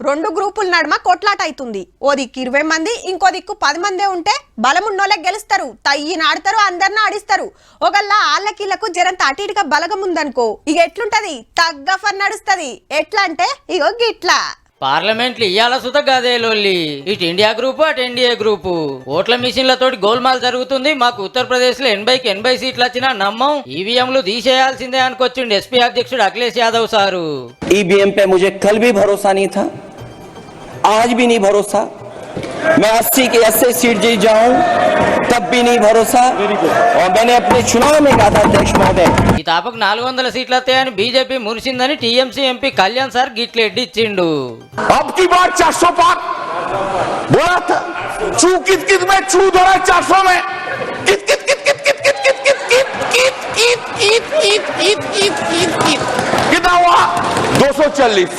రెండు గ్రూపుల నడుమ కొట్లాట అవుతుంది. ఓ దిక్కు 20 మంది, ఇంకో దిక్కు 10 మందే ఉంటే బలమున్నోళ్ళే గెలుస్తారు, తయ్యిన ఆడతారు, అందరిని ఆడిస్తారు. ఒకళ్ళ ఆళ్ళకిళ్ళకు జరంత అటు ఇటుగా బలగం ఉందనుకో, ఇక ఎట్లుంటది, తగ్గఫర్ నడుస్తుంది. ఎట్లా అంటే ఇగో గిట్లా. పార్లమెంట్లు ఇయ్యాల సుత గదే లొల్లి. ఇటు ఇండియా గ్రూపు అటు ఎన్డీఏ గ్రూపు. ఓట్ల మిషన్లతోటి గోల్మాల్ జరుగుతుంది. మాకు ఉత్తరప్రదేశ్ లో 80కి 80 సీట్లు వచ్చినా నమ్మం, ఈవీఎంలు తీసేయాల్సిందే అనుకొచ్చిండు ఎస్పీ అధ్యక్షుడు అఖిలేష్ యాదవ్ సారు. ईवीएम पे मुझे कल भी भरोसा नहीं था, आज भी नहीं भरोसा। मैं 80 की 80 सीट जीत जाऊं तब भी नहीं भरोसा। और मैंने अपने चुनाव में कहा था अध्यक्ष महोदय, ఈ తాపకు 400 సీట్లు వస్తాయని బీజేపీ మురిసిందని టీఎంసీ ఎంపీ కళ్యాణ్ సార్ గిట్ల ఎడ్డిచ్చిండు. अब की बार 400 पार बोला था, चू कित कित में चू धरा 400 में कित कित कित कित कित कित कित कित कित कित कित कित कित कित कित कित कितना हुआ 240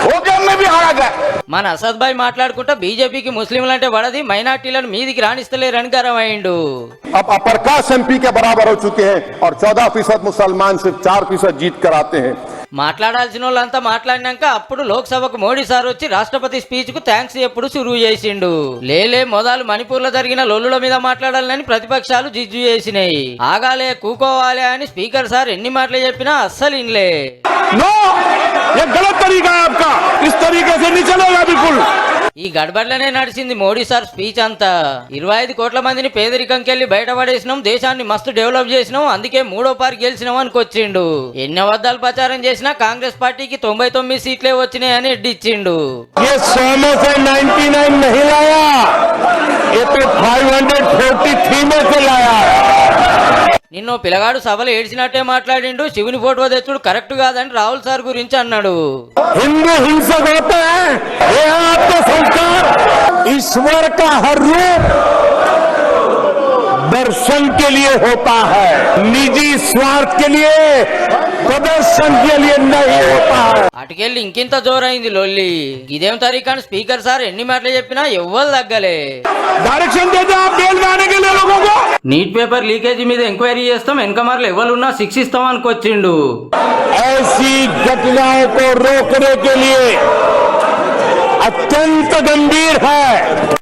हो गया, मैं भी हारा गया। మన అసద్ భాయ్ మాట్లాడుకుంటా బీజేపీకి ముస్లింలంటే పడది, మైనార్టీలను మీదికి రాణిస్తలేరని గరం అయిండు. अब अपर कास्ट एमपी के बराबर हो चुके हैं और 14% मुसलमान सिर्फ 4% जीत कर आते हैं। మాట్లాడాల్సిన వాళ్ళంతా మాట్లాడినాక అప్పుడు లోక్సభకు మోడీ సార్ వచ్చి రాష్ట్రపతి స్పీచ్ కు థ్యాంక్స్ ఎప్పుడు సురువు చేసిండు. లేలే మొదలు మణిపూర్ లో జరిగిన లొల్లుల మీద మాట్లాడాలని ప్రతిపక్షాలు జిజ్జు చేసినాయి. ఆగాలే కూకోవాలే అని స్పీకర్ సార్ ఎన్ని మాటలు చెప్పినా అస్సలు ఇన్లే. नो, ये गलत तरीका है आपका, इस तरीके से नहीं चलेगा बिल्कुल। ఈ గడబడ్లనే నడిచింది మోడీ సార్ స్పీచ్ అంతా. 25 కోట్ల మందిని పేదరికంకెళ్లి బయటపడేసినాం, దేశాన్ని మస్తు డెవలప్ చేసినాం, అందుకే 3వ పారి గెలిచినాం అనుకొచ్చిండు. ఎన్ని అబద్ధాలు ప్రచారం చేసినా కాంగ్రెస్ పార్టీకి 99 సీట్లే వచ్చినాయని ఎడ్డిచ్చిండు. ये 100 में से 99 नहीं लाया, ये तो 543 में से लाया। నిన్నో పిల్లగాడు సభలో ఏడ్చినట్టే మాట్లాడిండు. శివుని ఫోటో తెచ్చుడు కరెక్ట్ కాదని రాహుల్ సార్ గురించి అన్నాడు. हिंदू हिंसक होता है, ये है आपका संस्कार। ईश्वर का हर रूप दर्शन के लिए होता है, निजी स्वार्थ के लिए, प्रदर्शन के लिए नहीं होता है। అటుకెళ్ళి ఇంకింత జోరైంది లొల్లి. ఇదేం తరీకాని స్పీకర్ సార్ ఎన్ని మాటలు చెప్పినా ఎవ్వరు తగ్గలే. डायरेक्शन देते हैं आप बेल में आने के लिए लोगों को। నీట్ పేపర్ లీకేజీ మీద ఎంక్వైరీ చేస్తాం, ఎన్కమర్లు ఎవరున్నా శిక్షిస్తాం అనుకొచ్చిండు. ऐसी घटनाओं को रोकने के लिए अत्यंत गंभीर है।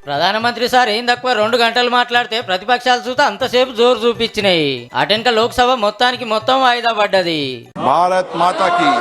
ప్రధానమంత్రి సార్ ఏం తక్కువ 2 గంటలు మాట్లాడితే ప్రతిపక్షాలు చూస్తే అంతసేపు జోరు చూపించినాయి. అటెనక లోక్సభ మొత్తానికి మొత్తం వాయిదా పడ్డది. भारत माता की